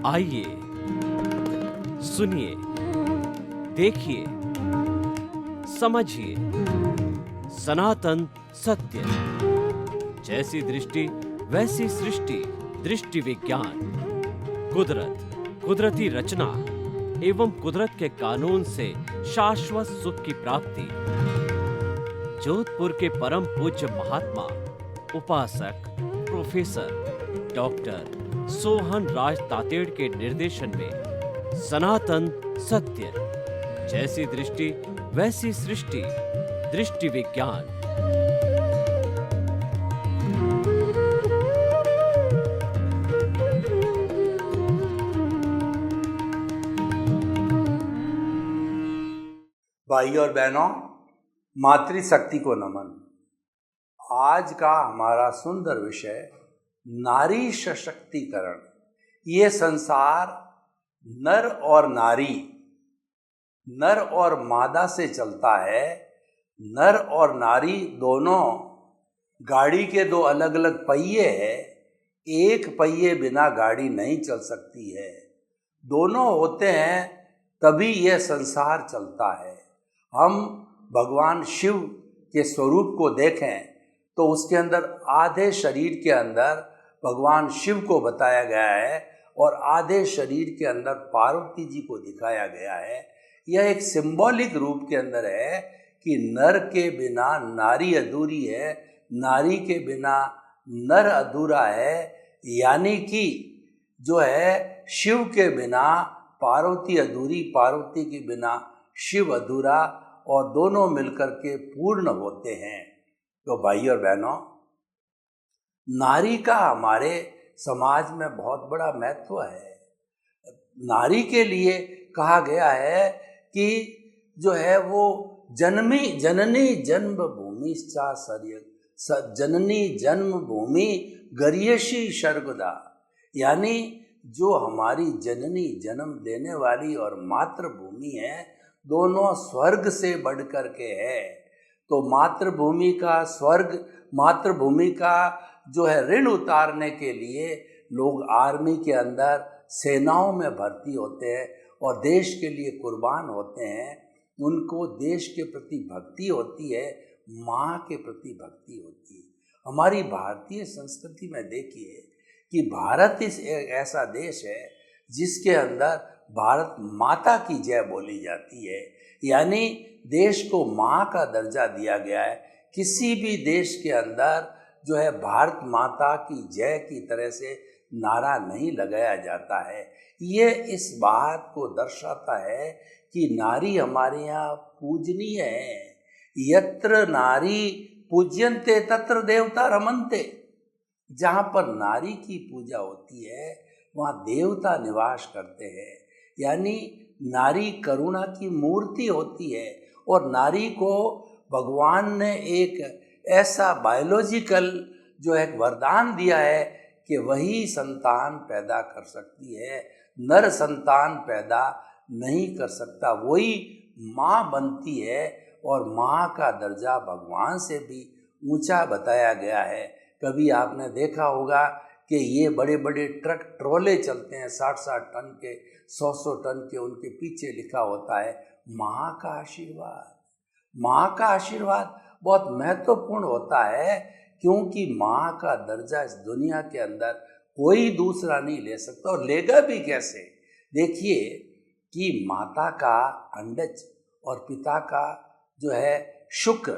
आइए, सुनिए, देखिए, समझिए सनातन सत्य। जैसी दृष्टि वैसी सृष्टि, दृष्टि विज्ञान। कुदरत, कुदरती रचना एवं कुदरत के कानून से शाश्वत सुख की प्राप्ति। जोधपुर के परम पूज्य महात्मा उपासक प्रोफेसर डॉक्टर सोहन राज तातेड़ के निर्देशन में सनातन सत्य। जैसी दृष्टि वैसी सृष्टि, दृष्टि विज्ञान। भाई और बहनों, मातृशक्ति को नमन। आज का हमारा सुंदर विषय नारी सशक्तिकरण। ये संसार नर और नारी, नर और मादा से चलता है। नर और नारी दोनों गाड़ी के दो अलग अलग पहिए हैं। एक पहिए बिना गाड़ी नहीं चल सकती है। दोनों होते हैं तभी यह संसार चलता है। हम भगवान शिव के स्वरूप को देखें तो उसके अंदर आधे शरीर के अंदर भगवान शिव को बताया गया है और आधे शरीर के अंदर पार्वती जी को दिखाया गया है। यह एक सिंबॉलिक रूप के अंदर है कि नर के बिना नारी अधूरी है, नारी के बिना नर अधूरा है। यानी कि जो है शिव के बिना पार्वती अधूरी, पार्वती के बिना शिव अधूरा, और दोनों मिलकर के पूर्ण होते हैं। तो भाई और बहनों, नारी का हमारे समाज में बहुत बड़ा महत्व है। नारी के लिए कहा गया है कि जो है वो जननी जन्म भूमि जननी जन्म भूमि गर्यशी सर्वदा। यानी जो हमारी जननी, जन्म देने वाली और मातृभूमि है, दोनों स्वर्ग से बढ़ कर के है। तो मातृभूमि का स्वर्ग, मातृभूमि का जो है ऋण उतारने के लिए लोग आर्मी के अंदर, सेनाओं में भर्ती होते हैं और देश के लिए कुर्बान होते हैं। उनको देश के प्रति भक्ति होती है, माँ के प्रति भक्ति होती है। हमारी भारतीय संस्कृति में देखिए कि भारत एक ऐसा देश है जिसके अंदर भारत माता की जय बोली जाती है। यानी देश को माँ का दर्जा दिया गया है। किसी भी देश के अंदर जो है भारत माता की जय की तरह से नारा नहीं लगाया जाता है। ये इस बात को दर्शाता है कि नारी हमारे यहाँ पूजनीय है। यत्र नारी पूज्यन्ते तत्र देवता रमन्ते। जहाँ पर नारी की पूजा होती है वहाँ देवता निवास करते हैं। यानी नारी करुणा की मूर्ति होती है और नारी को भगवान ने एक ऐसा बायोलॉजिकल जो है वरदान दिया है कि वही संतान पैदा कर सकती है। नर संतान पैदा नहीं कर सकता, वही माँ बनती है और माँ का दर्जा भगवान से भी ऊंचा बताया गया है। कभी आपने देखा होगा कि ये बड़े बड़े ट्रक ट्रोले चलते हैं 60-60 टन के, 100-100 टन के, उनके पीछे लिखा होता है माँ का आशीर्वाद। माँ का आशीर्वाद बहुत महत्वपूर्ण होता है क्योंकि माँ का दर्जा इस दुनिया के अंदर कोई दूसरा नहीं ले सकता, और लेगा भी कैसे। देखिए कि माता का अंडज और पिता का जो है शुक्र,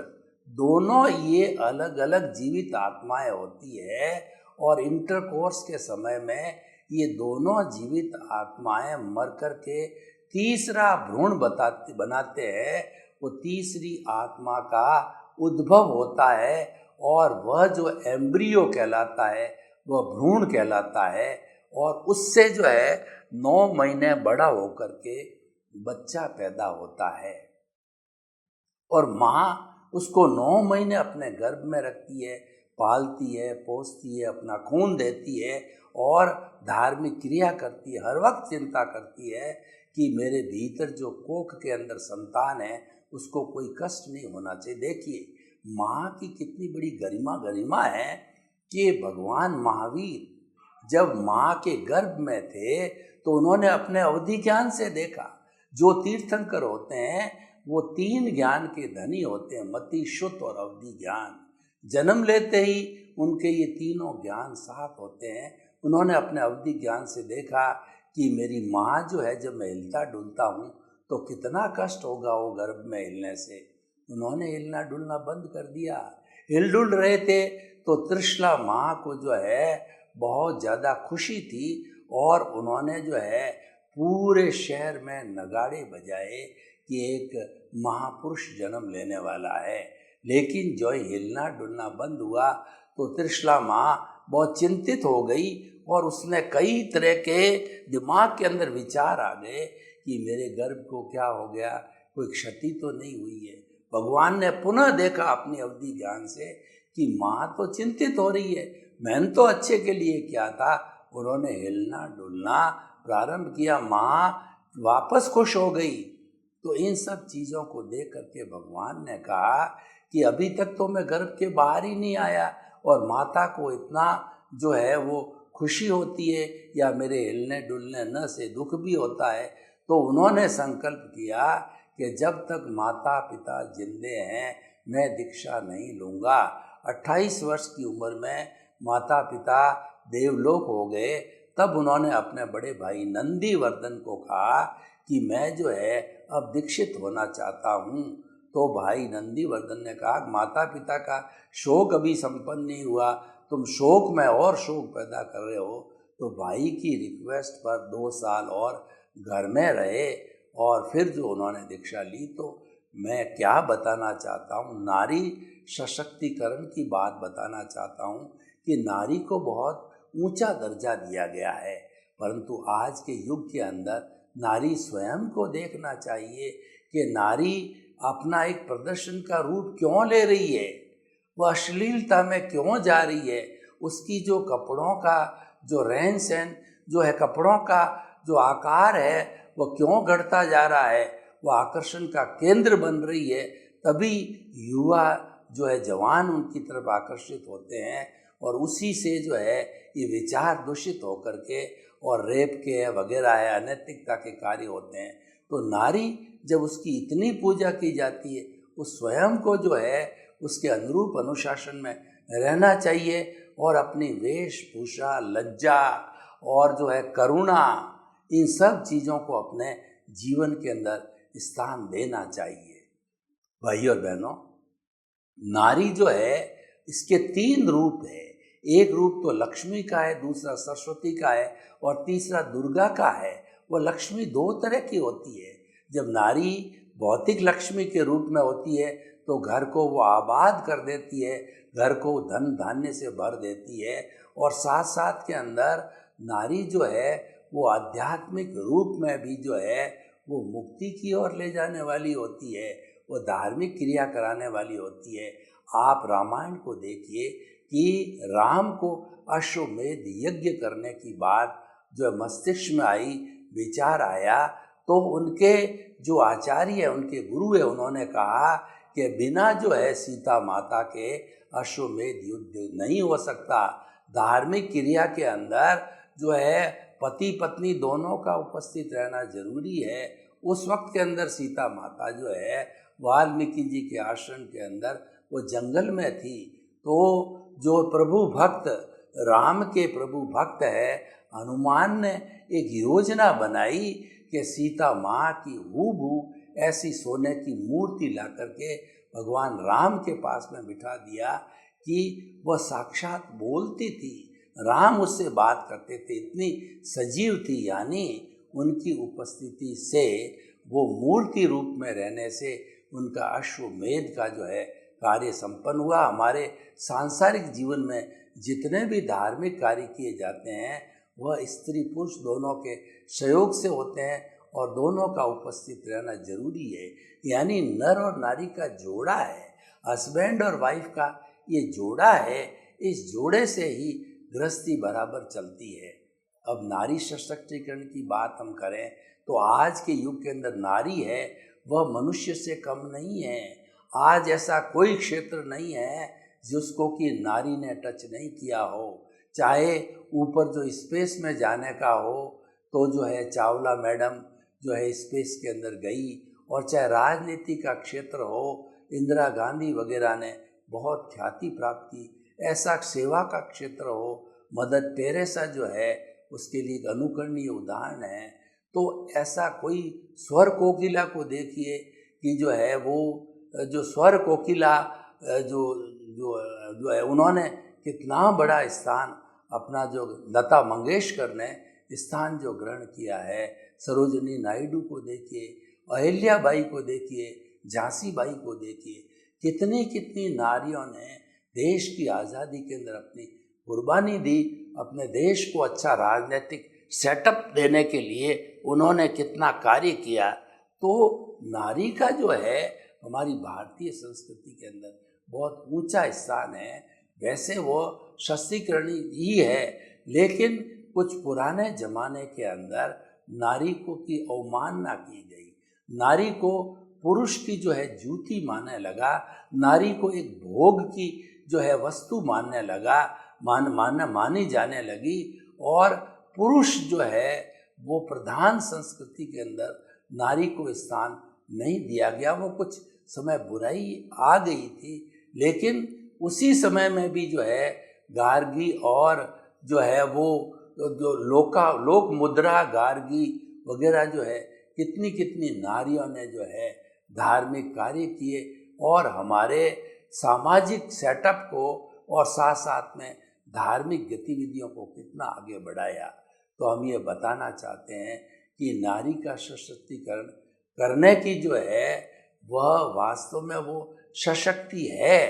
दोनों ये अलग अलग जीवित आत्माएं होती है और इंटरकोर्स के समय में ये दोनों जीवित आत्माएं मर कर के तीसरा भ्रूण बनाते हैं। वो तीसरी आत्मा का उद्भव होता है और वह जो एम्ब्रियो कहलाता है, वह भ्रूण कहलाता है, और उससे जो है 9 महीने बड़ा होकर के बच्चा पैदा होता है और माँ उसको 9 महीने अपने गर्भ में रखती है, पालती है, पोसती है, अपना खून देती है और धार्मिक क्रिया करती है। हर वक्त चिंता करती है कि मेरे भीतर जो कोख के अंदर संतान है उसको कोई कष्ट नहीं होना चाहिए। देखिए माँ की कितनी बड़ी गरिमा है कि भगवान महावीर जब माँ के गर्भ में थे तो उन्होंने अपने अवधि ज्ञान से देखा। जो तीर्थंकर होते हैं वो 3 ज्ञान के धनी होते हैं, मति, शुद्ध और अवधि ज्ञान। जन्म लेते ही उनके ये तीनों ज्ञान साथ होते हैं। उन्होंने अपने अवधि ज्ञान से देखा कि मेरी माँ जो है जब मैं हिलता डुलता हूँ तो कितना कष्ट होगा वो गर्भ में हिलने से। उन्होंने हिलना डुलना बंद कर दिया। हिल डुल रहे थे तो त्रिशला माँ को जो है बहुत ज़्यादा खुशी थी और उन्होंने जो है पूरे शहर में नगाड़े बजाए कि एक महापुरुष जन्म लेने वाला है। लेकिन जो हिलना डुलना बंद हुआ तो त्रिशला माँ बहुत चिंतित हो गई और उसने कई तरह के दिमाग के अंदर विचार आ गए कि मेरे गर्भ को क्या हो गया, कोई क्षति तो नहीं हुई है। भगवान ने पुनः देखा अपनी अवधि ज्ञान से कि माँ तो चिंतित हो रही है, मैंने तो अच्छे के लिए किया था। उन्होंने हिलना डुलना प्रारंभ किया, माँ वापस खुश हो गई। तो इन सब चीज़ों को देख करके भगवान ने कहा कि अभी तक तो मैं गर्भ के बाहर ही नहीं आया और माता को इतना जो है वो खुशी होती है या मेरे हिलने डुलने न से दुख भी होता है। तो उन्होंने संकल्प किया कि जब तक माता पिता जिंदे हैं मैं दीक्षा नहीं लूँगा। 28 वर्ष की उम्र में माता पिता देवलोक हो गए। तब उन्होंने अपने बड़े भाई नंदीवर्धन को कहा कि मैं जो है अब दीक्षित होना चाहता हूँ। तो भाई नंदीवर्धन ने कहा माता पिता का शोक अभी संपन्न नहीं हुआ, तुम शोक में और शोक पैदा कर रहे हो। तो भाई की रिक्वेस्ट पर 2 साल और घर में रहे और फिर जो उन्होंने दीक्षा ली। तो मैं क्या बताना चाहता हूँ, नारी सशक्तिकरण की बात बताना चाहता हूँ कि नारी को बहुत ऊंचा दर्जा दिया गया है, परंतु आज के युग के अंदर नारी स्वयं को देखना चाहिए कि नारी अपना एक प्रदर्शन का रूप क्यों ले रही है, वह अश्लीलता में क्यों जा रही है, उसकी जो कपड़ों का जो रहन सहन जो है, कपड़ों का जो आकार है वह क्यों घटता जा रहा है, वह आकर्षण का केंद्र बन रही है। तभी युवा जो है जवान उनकी तरफ आकर्षित होते हैं और उसी से जो है ये विचार दूषित होकर के और रेप के वगैरह है अनैतिकता के कार्य होते हैं। तो नारी जब उसकी इतनी पूजा की जाती है, उस स्वयं को जो है उसके अनुरूप अनुशासन में रहना चाहिए और अपनी वेशभूषा, लज्जा और जो है करुणा, इन सब चीज़ों को अपने जीवन के अंदर स्थान देना चाहिए। भाई और बहनों, नारी जो है इसके 3 रूप है। एक रूप तो लक्ष्मी का है, दूसरा सरस्वती का है और तीसरा दुर्गा का है। वह लक्ष्मी 2 तरह की होती है। जब नारी भौतिक लक्ष्मी के रूप में होती है तो घर को वो आबाद कर देती है, घर को धन धान्य से भर देती है और साथ साथ के अंदर नारी जो है वो आध्यात्मिक रूप में भी जो है वो मुक्ति की ओर ले जाने वाली होती है, वो धार्मिक क्रिया कराने वाली होती है। आप रामायण को देखिए कि राम को अश्वमेध यज्ञ करने की बात जो मस्तिष्क में आई, विचार आया, तो उनके जो आचार्य है, उनके गुरु है, उन्होंने कहा कि बिना जो है सीता माता के अश्वमेध युद्ध नहीं हो सकता। धार्मिक क्रिया के अंदर जो है पति पत्नी दोनों का उपस्थित रहना जरूरी है। उस वक्त के अंदर सीता माता जो है वाल्मीकि जी के आश्रम के अंदर वो जंगल में थी। तो जो प्रभु भक्त, राम के प्रभु भक्त है हनुमान ने एक योजना बनाई कि सीता माँ की हूबहू ऐसी सोने की मूर्ति ला करके भगवान राम के पास में बिठा दिया कि वह साक्षात बोलती थी, राम उससे बात करते थे, इतनी सजीव थी। यानी उनकी उपस्थिति से, वो मूर्ति रूप में रहने से उनका अश्वमेध का जो है कार्य संपन्न हुआ। हमारे सांसारिक जीवन में जितने भी धार्मिक कार्य किए जाते हैं वह स्त्री पुरुष दोनों के सहयोग से होते हैं और दोनों का उपस्थित रहना जरूरी है। यानी नर और नारी का जोड़ा है, हस्बैंड और वाइफ का ये जोड़ा है। इस जोड़े से ही गृहस्थी बराबर चलती है। अब नारी सशक्तिकरण की बात हम करें तो आज के युग के अंदर नारी है वह मनुष्य से कम नहीं है। आज ऐसा कोई क्षेत्र नहीं है जिसको कि नारी ने टच नहीं किया हो। चाहे ऊपर जो स्पेस में जाने का हो तो जो है चावला मैडम जो है स्पेस के अंदर गई, और चाहे राजनीति का क्षेत्र हो, इंदिरा गांधी वगैरह ने बहुत ख्याति प्राप्त की। ऐसा सेवा का क्षेत्र हो, मदर टेरेसा जो है उसके लिए एक अनुकरणीय उदाहरण है। तो ऐसा कोई स्वर कोकिला को देखिए कि जो है वो जो स्वर कोकिला जो जो जो है उन्होंने कितना बड़ा स्थान अपना जो लता मंगेशकर ने स्थान जो ग्रहण किया है। सरोजनी नायडू को देखिए, अहिल्या बाई को देखिए, झांसी बाई को देखिए, कितनी कितनी नारियों ने देश की आज़ादी के अंदर अपनी कुर्बानी दी। अपने देश को अच्छा राजनीतिक सेटअप देने के लिए उन्होंने कितना कार्य किया। तो नारी का जो है हमारी भारतीय संस्कृति के अंदर बहुत ऊंचा स्थान है। वैसे वो सशक्तिकरणी ही है, लेकिन कुछ पुराने जमाने के अंदर नारी को की अवमानना की गई, नारी को पुरुष की जो है जूती मानने लगा, नारी को एक भोग की जो है वस्तु मानने लगा, मानी जाने लगी, और पुरुष जो है वो प्रधान संस्कृति के अंदर नारी को स्थान नहीं दिया गया। वो कुछ समय बुराई आ गई थी, लेकिन उसी समय में भी जो है गार्गी और जो है वो जो लोक मुद्रा गार्गी वगैरह जो है कितनी कितनी नारियों ने जो है धार्मिक कार्य किए और हमारे सामाजिक सेटअप को और साथ साथ में धार्मिक गतिविधियों को कितना आगे बढ़ाया। तो हम ये बताना चाहते हैं कि नारी का सशक्तिकरण करने की जो है वह वास्तव में वो सशक्ति है,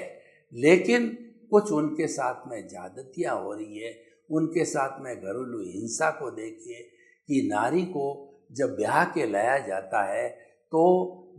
लेकिन कुछ उनके साथ में ज्यादतियाँ हो रही है। उनके साथ में घरेलू हिंसा को देखिए कि नारी को जब ब्याह के लाया जाता है तो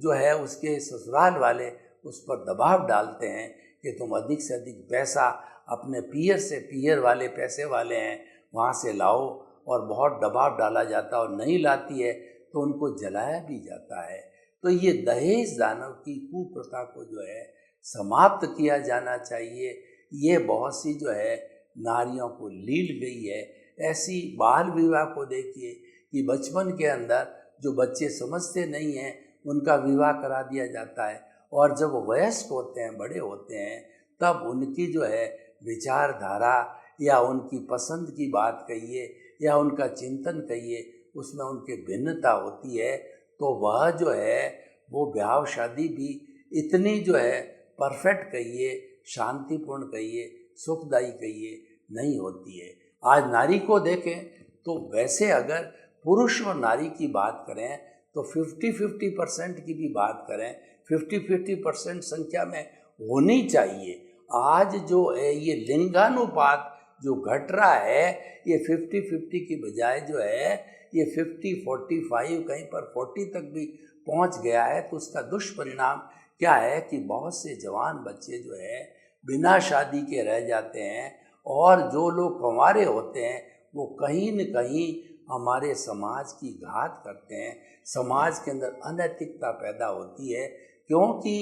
जो है उसके ससुराल वाले उस पर दबाव डालते हैं कि तुम अधिक से अधिक पैसा अपने पीयर से, पीयर वाले पैसे वाले हैं वहाँ से लाओ, और बहुत दबाव डाला जाता है और नहीं लाती है तो उनको जलाया भी जाता है। तो ये दहेज दानव की कुप्रथा को जो है समाप्त किया जाना चाहिए। ये बहुत सी जो है नारियों को लील गई है। ऐसी बाल विवाह को देखिए कि बचपन के अंदर जो बच्चे समझते नहीं हैं उनका विवाह करा दिया जाता है, और जब वो वयस्क होते हैं, बड़े होते हैं, तब उनकी जो है विचारधारा या उनकी पसंद की बात कहिए या उनका चिंतन कहिए, उसमें उनकी भिन्नता होती है। तो वह जो है वो ब्याह शादी भी इतनी जो है परफेक्ट कहिए, शांतिपूर्ण कहिए, सुखदायी कहिए नहीं होती है। आज नारी को देखें तो वैसे अगर पुरुष और नारी की बात करें तो 50-50% की भी बात करें, 50-50% संख्या में होनी चाहिए। आज जो है ये लिंगानुपात जो घट रहा है, ये 50-50 की बजाय जो है ये 50-45 कहीं पर 40 तक भी पहुंच गया है। तो उसका दुष्परिणाम क्या है कि बहुत से जवान बच्चे जो है बिना शादी के रह जाते हैं, और जो लोग कुंवारे होते हैं वो कहीं न कहीं हमारे समाज की घात करते हैं। समाज के अंदर अनैतिकता पैदा होती है, क्योंकि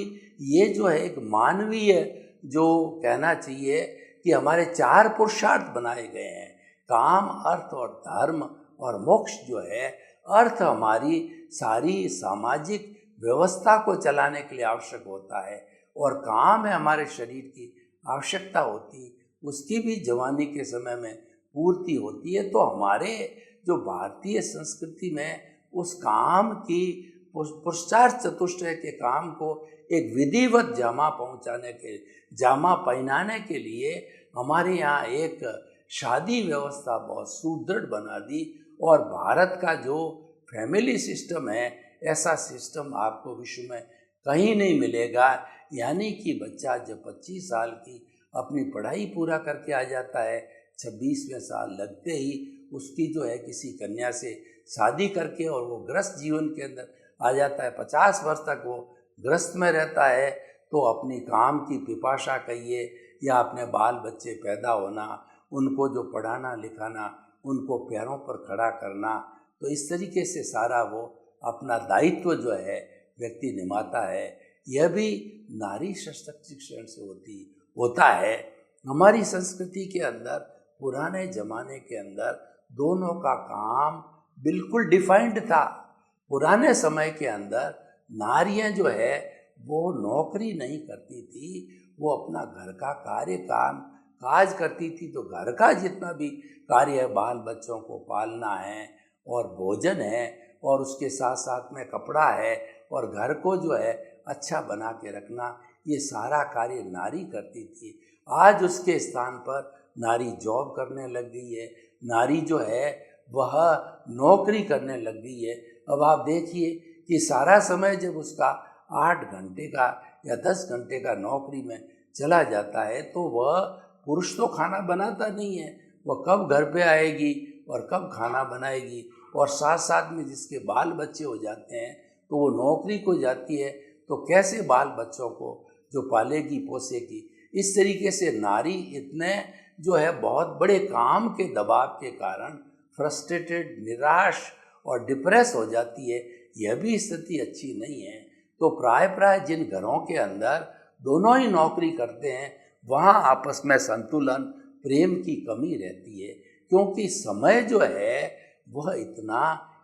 ये जो है एक मानवीय जो कहना चाहिए कि हमारे 4 पुरुषार्थ बनाए गए हैं, काम, अर्थ और धर्म और मोक्ष जो है। अर्थ हमारी सारी सामाजिक व्यवस्था को चलाने के लिए आवश्यक होता है, और काम है हमारे शरीर की आवश्यकता होती, उसकी भी जवानी के समय में पूर्ति होती है। तो हमारे जो भारतीय संस्कृति में उस काम की पुरुषार्थ चतुष्टय के काम को एक विधिवत जामा पहनाने के लिए हमारे यहाँ एक शादी व्यवस्था बहुत सुदृढ़ बना दी। और भारत का जो फैमिली सिस्टम है, ऐसा सिस्टम आपको विश्व में कहीं नहीं मिलेगा। यानी कि बच्चा जब 25 साल की अपनी पढ़ाई पूरा करके आ जाता है, 26वें साल लगते ही उसकी जो है किसी कन्या से शादी करके और वो ग्रस्त जीवन के अंदर आ जाता है। 50 वर्ष तक वो ग्रस्त में रहता है। तो अपनी काम की पिपाशा कहिए या अपने बाल बच्चे पैदा होना, उनको जो पढ़ाना लिखाना, उनको पैरों पर खड़ा करना, तो इस तरीके से सारा वो अपना दायित्व जो है व्यक्ति निभाता है। यह भी नारी सशक्तिकरण से होता है। हमारी संस्कृति के अंदर पुराने जमाने के अंदर दोनों का काम बिल्कुल डिफाइंड था। पुराने समय के अंदर नारियां जो है वो नौकरी नहीं करती थी, वो अपना घर का काज करती थी। तो घर का जितना भी कार्य है, बाल बच्चों को पालना है और भोजन है और उसके साथ साथ में कपड़ा है और घर को जो है अच्छा बना के रखना, ये सारा कार्य नारी करती थी। आज उसके स्थान पर नारी जॉब करने लग गई है, नारी जो है वह नौकरी करने लग गई है। अब आप देखिए कि सारा समय जब उसका 8 घंटे का या 10 घंटे का नौकरी में चला जाता है तो वह पुरुष तो खाना बनाता नहीं है, वह कब घर पे आएगी और कब खाना बनाएगी। और साथ साथ में जिसके बाल बच्चे हो जाते हैं तो वो नौकरी को जाती है, तो कैसे बाल बच्चों को जो पालेगी पोसेगी। इस तरीके से नारी इतने जो है बहुत बड़े काम के दबाव के कारण फ्रस्ट्रेटेड, निराश और डिप्रेस हो जाती है। यह भी स्थिति अच्छी नहीं है। तो प्राय जिन घरों के अंदर दोनों ही नौकरी करते हैं वहाँ आपस में संतुलन, प्रेम की कमी रहती है, क्योंकि समय जो है वह इतना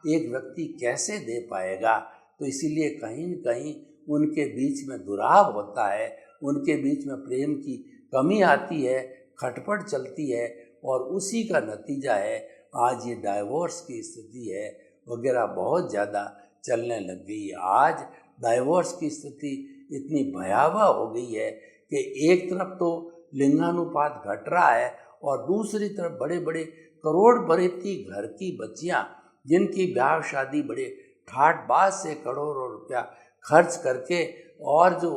एक व्यक्ति कैसे दे पाएगा। तो इसीलिए कहीं न कहीं उनके बीच में दुराव होता है, उनके बीच में प्रेम की कमी आती है, खटपट चलती है और उसी का नतीजा है आज ये डाइवोर्स की स्थिति है वगैरह बहुत ज़्यादा चलने लग गई है। आज डाइवोर्स की स्थिति इतनी भयावह हो गई है कि एक तरफ तो लिंगानुपात घट रहा है और दूसरी तरफ बड़े बड़े करोड़पति घर की बच्चियां जिनकी ब्याह शादी बड़े ठाट-बाट से करोड़ों रुपया खर्च करके और जो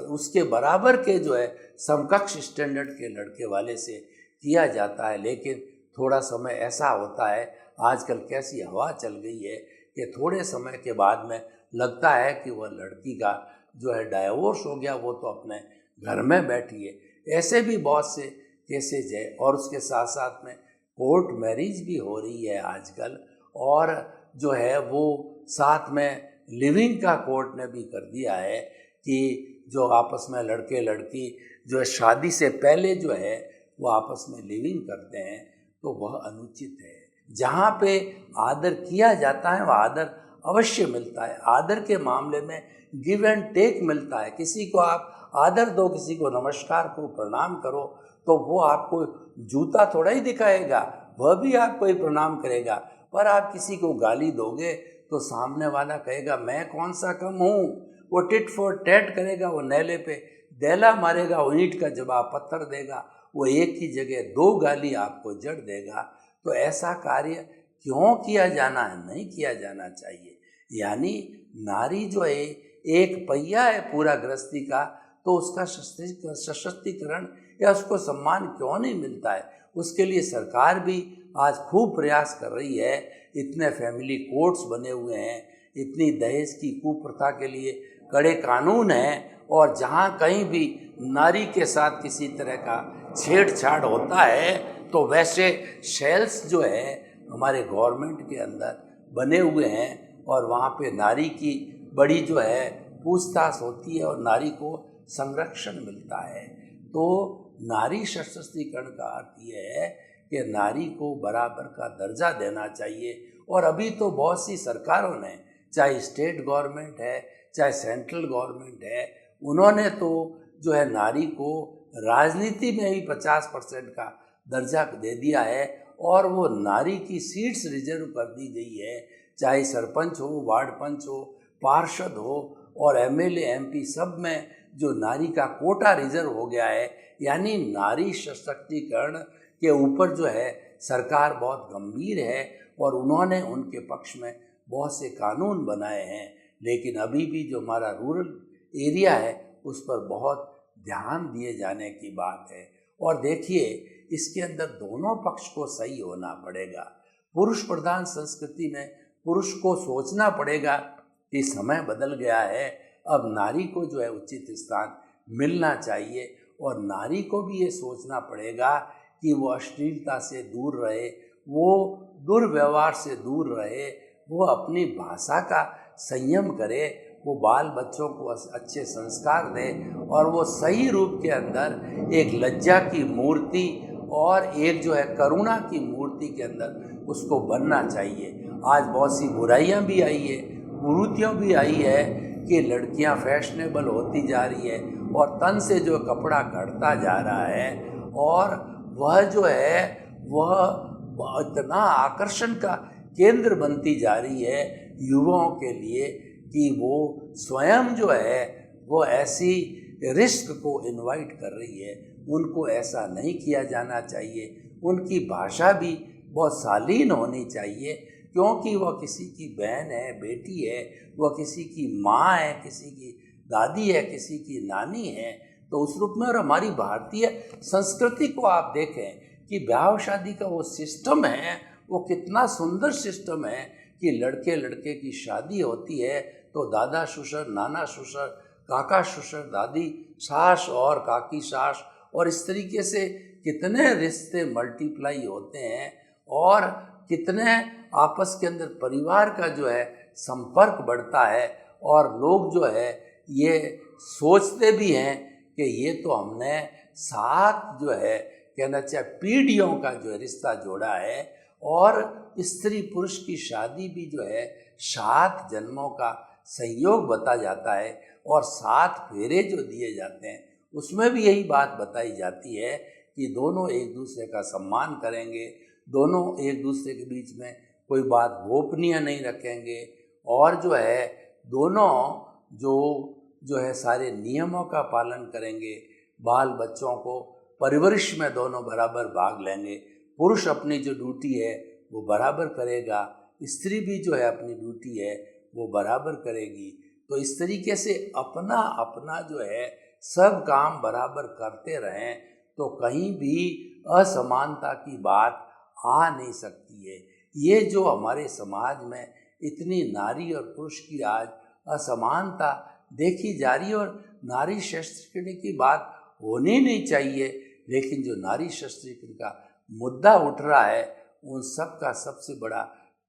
उसके बराबर के जो है समकक्ष स्टैंडर्ड के लड़के वाले से किया जाता है। लेकिन थोड़ा समय ऐसा होता है, आजकल कैसी हवा चल गई है कि थोड़े समय के बाद में लगता है कि वह लड़की का जो है डाइवोर्स हो गया, वो तो अपने घर में बैठी है। ऐसे भी बहुत से केसेज है और उसके साथ साथ में कोर्ट मैरिज भी हो रही है आजकल, और जो है वो साथ में लिविंग का कोर्ट ने भी कर दिया है कि जो आपस में लड़के लड़की जो है शादी से पहले जो है वो आपस में लिविंग करते हैं तो वह अनुचित है। जहाँ पे आदर किया जाता है वह आदर अवश्य मिलता है। आदर के मामले में गिव एंड टेक मिलता है। किसी को आप आदर दो, किसी को नमस्कार करो, प्रणाम करो, तो वो आपको जूता थोड़ा ही दिखाएगा, वह भी आपको ही प्रणाम करेगा। पर आप किसी को गाली दोगे तो सामने वाला कहेगा मैं कौन सा कम हूँ, वो टिट फॉर टैट करेगा, वो नेले पे दैला मारेगा, वो ईंट का जवाब पत्थर देगा, वो एक ही जगह 2 गाली आपको जड़ देगा। तो ऐसा कार्य क्यों किया जाना है, नहीं किया जाना चाहिए। यानी नारी जो है एक पहिया है पूरा गृहस्थी का, तो उसका सशक्तिकरण या उसको सम्मान क्यों नहीं मिलता है। उसके लिए सरकार भी आज खूब प्रयास कर रही है। इतने फैमिली कोर्ट्स बने हुए हैं, इतनी दहेज की कुप्रथा के लिए कड़े कानून हैं, और जहाँ कहीं भी नारी के साथ किसी तरह का छेड़छाड़ होता है तो वैसे सेल्स जो है हमारे गवर्नमेंट के अंदर बने हुए हैं और वहाँ पे नारी की बड़ी जो है पूछताछ होती है और नारी को संरक्षण मिलता है। तो नारी सशक्तिकरण का अर्थ ये है कि नारी को बराबर का दर्जा देना चाहिए। और अभी तो बहुत सी सरकारों ने, चाहे स्टेट गवर्नमेंट है चाहे सेंट्रल गवर्नमेंट है, उन्होंने तो जो है नारी को राजनीति में भी 50% का दर्जा दे दिया है और वो नारी की सीट्स रिजर्व कर दी गई है। चाहे सरपंच हो, वार्ड पंच हो, पार्षद हो और एमएलए एमपी, सब में जो नारी का कोटा रिजर्व हो गया है। यानी नारी सशक्तिकरण के ऊपर जो है सरकार बहुत गंभीर है और उन्होंने उनके पक्ष में बहुत से कानून बनाए हैं। लेकिन अभी भी जो हमारा रूरल एरिया है उस पर बहुत ध्यान दिए जाने की बात है। और देखिए, इसके अंदर दोनों पक्ष को सही होना पड़ेगा। पुरुष प्रधान संस्कृति में पुरुष को सोचना पड़ेगा कि समय बदल गया है, अब नारी को जो है उचित स्थान मिलना चाहिए, और नारी को भी ये सोचना पड़ेगा कि वो अश्लीलता से दूर रहे वो दुर्व्यवहार से दूर रहे, वो अपनी भाषा का संयम करे, वो बाल बच्चों को अच्छे संस्कार दे और वो सही रूप के अंदर एक लज्जा की मूर्ति और एक जो है करुणा की मूर्ति के अंदर उसको बनना चाहिए। आज बहुत सी बुराइयां भी आई है, कुरीतियाँ भी आई है कि लड़कियां फैशनेबल होती जा रही है और तन से जो कपड़ा घटता जा रहा है और वह जो है वह इतना आकर्षण का केंद्र बनती जा रही है युवाओं के लिए कि वो स्वयं जो है वो ऐसी रिस्क को इनवाइट कर रही है। उनको ऐसा नहीं किया जाना चाहिए। उनकी भाषा भी बहुत शालीन होनी चाहिए, क्योंकि वह किसी की बहन है, बेटी है, वह किसी की माँ है, किसी की दादी है, किसी की नानी है। तो उस रूप में और हमारी भारतीय संस्कृति को आप देखें कि ब्याह शादी का वो सिस्टम है, वो कितना सुंदर सिस्टम है कि लड़के लड़के की शादी होती है तो दादा ससुर, नाना ससुर, काका ससुर, दादी सास और काकी सास और इस तरीके से कितने रिश्ते मल्टीप्लाई होते हैं और कितने आपस के अंदर परिवार का जो है संपर्क बढ़ता है और लोग जो है ये सोचते भी हैं कि ये तो हमने सात जो है कहना चाहिए पीढ़ियों का जो रिश्ता जोड़ा है और स्त्री पुरुष की शादी भी जो है 7 जन्मों का संयोग बता जाता है और 7 फेरे जो दिए जाते हैं उसमें भी यही बात बताई जाती है कि दोनों एक दूसरे का सम्मान करेंगे, दोनों एक दूसरे के बीच में कोई बात गोपनीय नहीं रखेंगे और जो है दोनों जो है सारे नियमों का पालन करेंगे। बाल बच्चों को परवरिश में दोनों बराबर भाग लेंगे। पुरुष अपनी जो ड्यूटी है वो बराबर करेगा, स्त्री भी जो है अपनी ड्यूटी है वो बराबर करेगी। तो इस तरीके से अपना अपना जो है सब काम बराबर करते रहें तो कहीं भी असमानता की बात आ नहीं सकती है। ये जो हमारे समाज में इतनी नारी और पुरुष की आज असमानता देखी जा रही है और नारी सशक्तिकरण की बात होनी नहीं चाहिए, लेकिन जो नारी सशक्तिकरण का मुद्दा उठ रहा है उन सब का सबसे बड़ा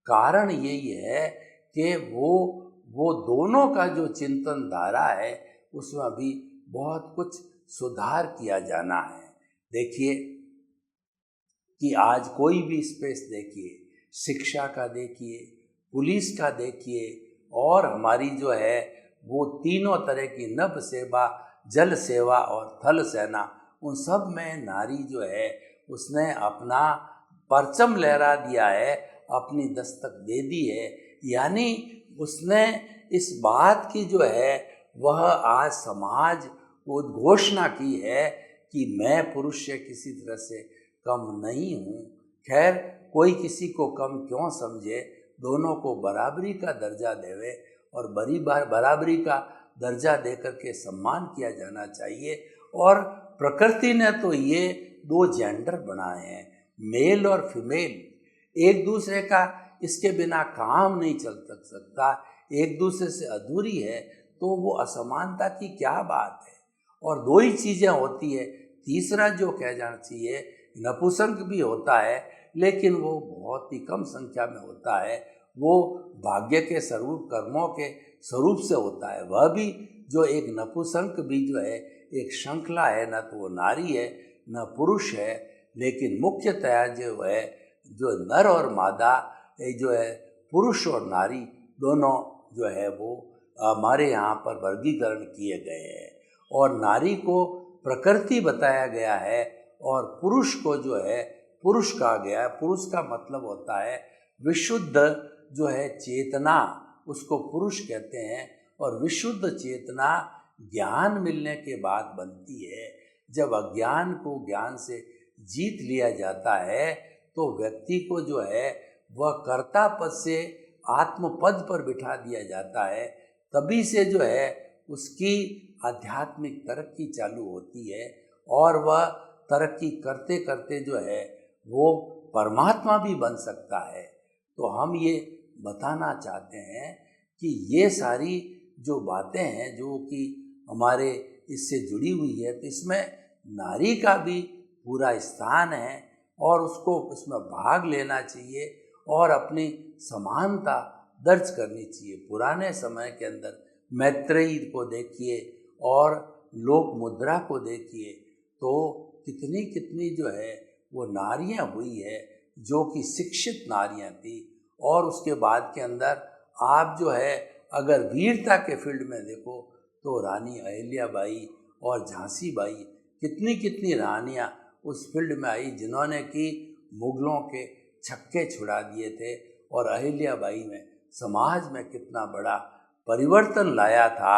कारण यही है कि वो दोनों का जो चिंतन धारा है उसमें अभी बहुत कुछ सुधार किया जाना है। देखिए कि आज कोई भी स्पेस देखिए, शिक्षा का देखिए, पुलिस का देखिए और हमारी जो है वो तीनों तरह की नभ सेवा, जल सेवा और थल सेना, उन सब में नारी जो है उसने अपना परचम लहरा दिया है, अपनी दस्तक दे दी है। यानी उसने इस बात की जो है वह आज समाज को घोषणा की है कि मैं पुरुष से किसी तरह से कम नहीं हूँ। खैर कोई किसी को कम क्यों समझे, दोनों को बराबरी का दर्जा देवे और बराबरी का दर्जा देकर के सम्मान किया जाना चाहिए। और प्रकृति ने तो ये 2 जेंडर बनाए हैं, मेल और फीमेल। एक दूसरे का इसके बिना काम नहीं चल सकता, एक दूसरे से अधूरी है तो वो असमानता की क्या बात है। और 2 ही चीज़ें होती है, तीसरा जो कह जाना चाहिए नपुंसक भी होता है लेकिन वो बहुत ही कम संख्या में होता है, वो भाग्य के स्वरूप कर्मों के स्वरूप से होता है। वह भी जो एक नपुंसक भी जो है एक श्रृंखला है, न तो वो नारी है न पुरुष है, लेकिन मुख्यतया जो है जो नर और मादा जो है पुरुष और नारी दोनों जो है वो हमारे यहाँ पर वर्गीकरण किए गए हैं। और नारी को प्रकृति बताया गया है और पुरुष को जो है पुरुष कहा गया है। पुरुष का मतलब होता है विशुद्ध जो है चेतना, उसको पुरुष कहते हैं। और विशुद्ध चेतना ज्ञान मिलने के बाद बनती है। जब अज्ञान को ज्ञान से जीत लिया जाता है तो व्यक्ति को जो है वह कर्ता पद से आत्म पद पर बिठा दिया जाता है। तभी से जो है उसकी आध्यात्मिक तरक्की चालू होती है और वह तरक्की करते करते जो है वो परमात्मा भी बन सकता है। तो हम ये बताना चाहते हैं कि ये सारी जो बातें हैं जो कि हमारे इससे जुड़ी हुई है, तो इसमें नारी का भी पूरा स्थान है। और उसको उसमें भाग लेना चाहिए और अपनी समानता दर्ज करनी चाहिए। पुराने समय के अंदर मैत्रेयी को देखिए और लोक मुद्रा को देखिए, तो कितनी कितनी जो है वो नारियां हुई है जो कि शिक्षित नारियां थी। और उसके बाद के अंदर आप जो है अगर वीरता के फील्ड में देखो तो रानी अहिल्याबाई और झांसी बाई, कितनी कितनी रानियां उस फील्ड में आई जिन्होंने कि मुगलों के छक्के छुड़ा दिए थे। और अहिल्याबाई ने समाज में कितना बड़ा परिवर्तन लाया था।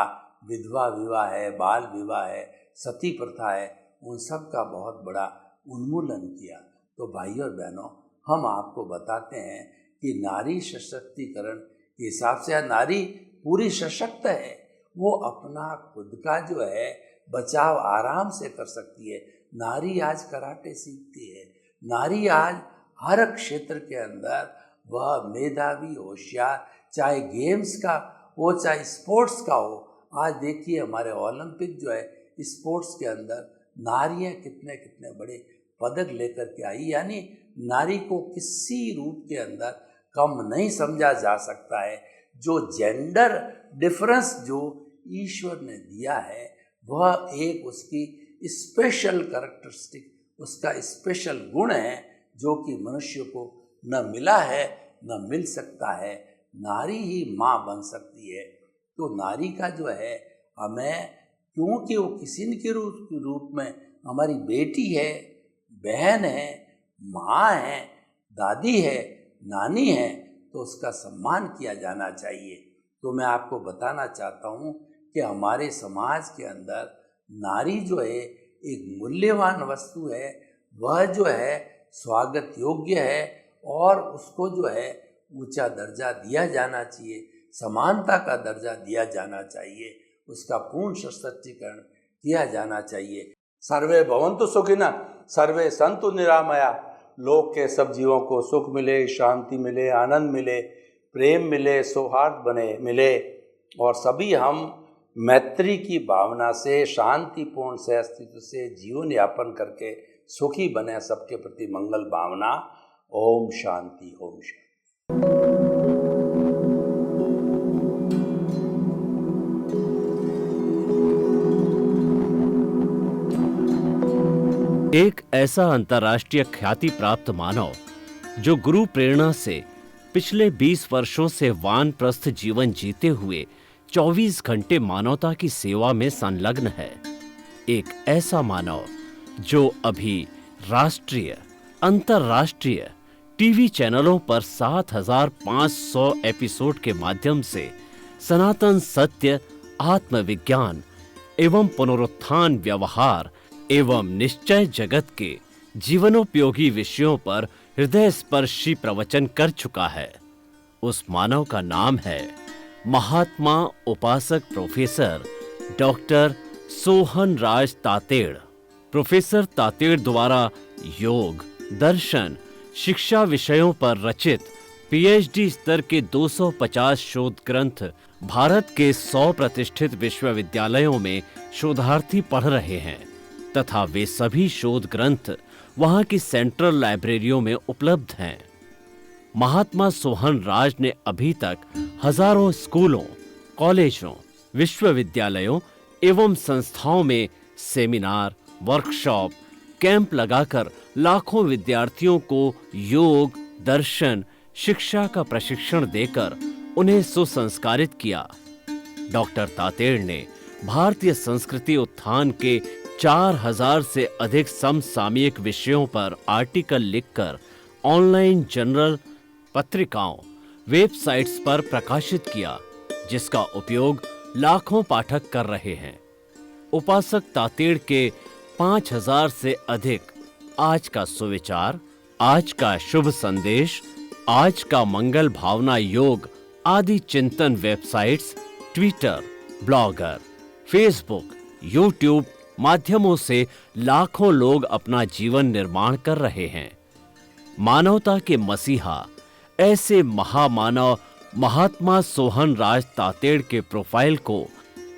विधवा विवाह है, बाल विवाह है, सती प्रथा है, उन सब का बहुत बड़ा उन्मूलन किया। तो भाई और बहनों, हम आपको बताते हैं कि नारी सशक्तिकरण के हिसाब से नारी पूरी सशक्त है। वो अपना खुद का जो है बचाव आराम से कर सकती है। नारी आज कराटे सीखती है। नारी आज हर क्षेत्र के अंदर वह मेधावी, होशियार, चाहे गेम्स का हो चाहे स्पोर्ट्स का हो। आज देखिए हमारे ओलंपिक जो है स्पोर्ट्स के अंदर नारियां कितने कितने बड़े पदक लेकर के आई। यानी नारी को किसी रूप के अंदर कम नहीं समझा जा सकता है। जो जेंडर डिफरेंस जो ईश्वर ने दिया है वह एक उसकी स्पेशल कैरेक्टरिस्टिक, उसका स्पेशल गुण है जो कि मनुष्य को न मिला है न मिल सकता है। नारी ही माँ बन सकती है। तो नारी का जो है हमें, क्योंकि वो किसी न के रूप में हमारी बेटी है, बहन है, माँ है, दादी है, नानी है, तो उसका सम्मान किया जाना चाहिए। तो मैं आपको बताना चाहता हूँ कि हमारे समाज के अंदर नारी जो है एक मूल्यवान वस्तु है। वह जो है स्वागत योग्य है और उसको जो है ऊंचा दर्जा दिया जाना चाहिए, समानता का दर्जा दिया जाना चाहिए, उसका पूर्ण सशक्तिकरण किया जाना चाहिए। सर्वे भवन्तु सुखिनः, सर्वे सन्तु निरामया। लोक के सब जीवों को सुख मिले, शांति मिले, आनंद मिले, प्रेम मिले, सौहार्द बने मिले और सभी हम मैत्री की भावना से, शांतिपूर्ण से अस्तित्व से जीवन यापन करके सुखी बने। सबके प्रति मंगल भावना। ओम शांति, ओम शांति। एक ऐसा अंतर्राष्ट्रीय ख्याति प्राप्त मानव जो गुरु प्रेरणा से पिछले 20 वर्षों से वानप्रस्थ जीवन जीते हुए 24 घंटे मानवता की सेवा में संलग्न है। एक ऐसा मानव जो अभी राष्ट्रीय, अंतर्राष्ट्रीय टीवी चैनलों पर 7,500 एपिसोड के माध्यम से सनातन सत्य, आत्मविज्ञान एवं पुनरुत्थान, व्यवहार एवं निश्चय जगत के जीवनोपयोगी विषयों पर हृदय स्पर्शी प्रवचन कर चुका है। उस मानव का नाम है महात्मा उपासक प्रोफेसर डॉक्टर सोहन राज तातेड़। प्रोफेसर तातेड़ द्वारा योग, दर्शन, शिक्षा विषयों पर रचित पीएचडी स्तर के 250 शोध ग्रंथ भारत के 100 प्रतिष्ठित विश्वविद्यालयों में शोधार्थी पढ़ रहे हैं तथा वे सभी शोध ग्रंथ वहां की सेंट्रल लाइब्रेरियों में उपलब्ध हैं। महात्मा सोहन राज ने अभी तक हजारों स्कूलों, कॉलेजों, विश्वविद्यालयों एवं संस्थाओं में सेमिनार, वर्कशॉप, कैंप लगाकर लाखों विद्यार्थियों को योग, दर्शन, शिक्षा का प्रशिक्षण देकर उन्हें सुसंस्कारित किया। डॉक्टर तातेड़ ने भारतीय संस्कृति उत्थान के 4000 से अधिक समसामयिक विषयों पर आर्टिकल लिखकर ऑनलाइन जर्नल, पत्रिकाओं, वेबसाइट्स पर प्रकाशित किया, जिसका उपयोग लाखों पाठक कर रहे हैं। उपासक तातेड़ के 5000 से अधिक आज का सुविचार, आज का शुभ संदेश, आज का मंगल भावना योग आदि चिंतन websites, Twitter, blogger, Facebook, YouTube माध्यमों से लाखों लोग अपना जीवन निर्माण कर रहे हैं। मानवता के मसीहा ऐसे महामानव महात्मा सोहन राज तातेड़ के प्रोफाइल को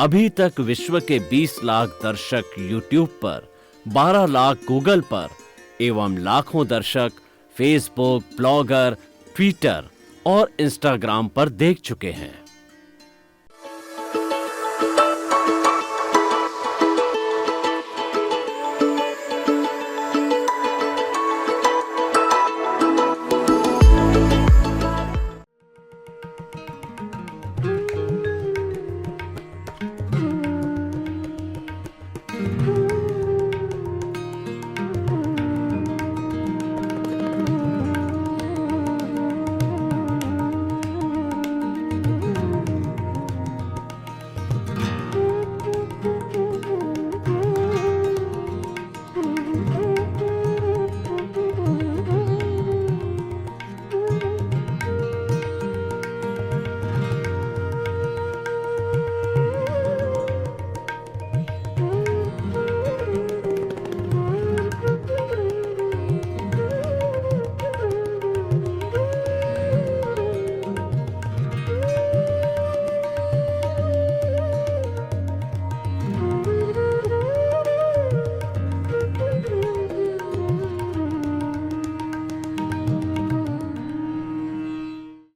अभी तक विश्व के 20 लाख दर्शक यूट्यूब पर, 12 लाख गूगल पर, एवं लाखों दर्शक फेसबुक, ब्लॉगर, ट्विटर और इंस्टाग्राम पर देख चुके हैं।